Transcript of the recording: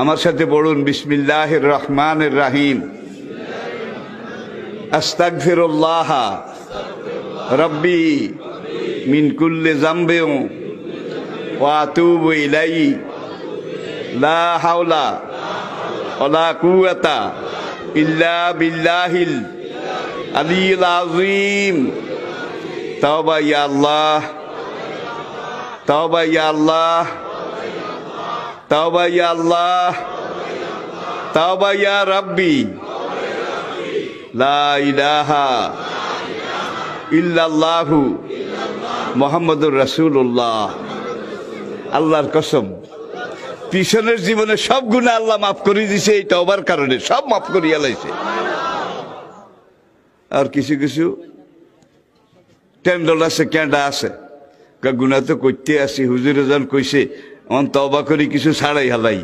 আমার সাথে পড়ুন বিসমিল্লাহির রহমানির রহিম। আস্তাগফিরুল্লাহ রব্বি মিন কুল্লি যামবিন ওয়া আতুবু ইলাইহি লা হাওলা ওয়ালা কুওয়াতা ইল্লা বিল্লাহিল আলিয়্যিল আযীম। তাওবা ইয়া আল্লাহ, তাওবা ইয়া আল্লাহ, তাওবা ইয়া আল্লাহ, তাওবা ইয়া রাব্বি, লা ইলাহা ইল্লাল্লাহু মুহাম্মাদুর রাসূলুল্লাহ। আল্লাহর কসম, পিছনের জীবনে সব গুনাহ আল্লাহ মাফ করে দিয়েছে এই তওবার কারণে, সব মাফ করিয়া লাইছে। আর কিছু কিছু টেন্ডল আছে, ক্যান্ডা আছে, গুনাহ তো করতে আসি, হুজুরে যখন কইছে তওবা করি কিছু ছাড়াই হালাই।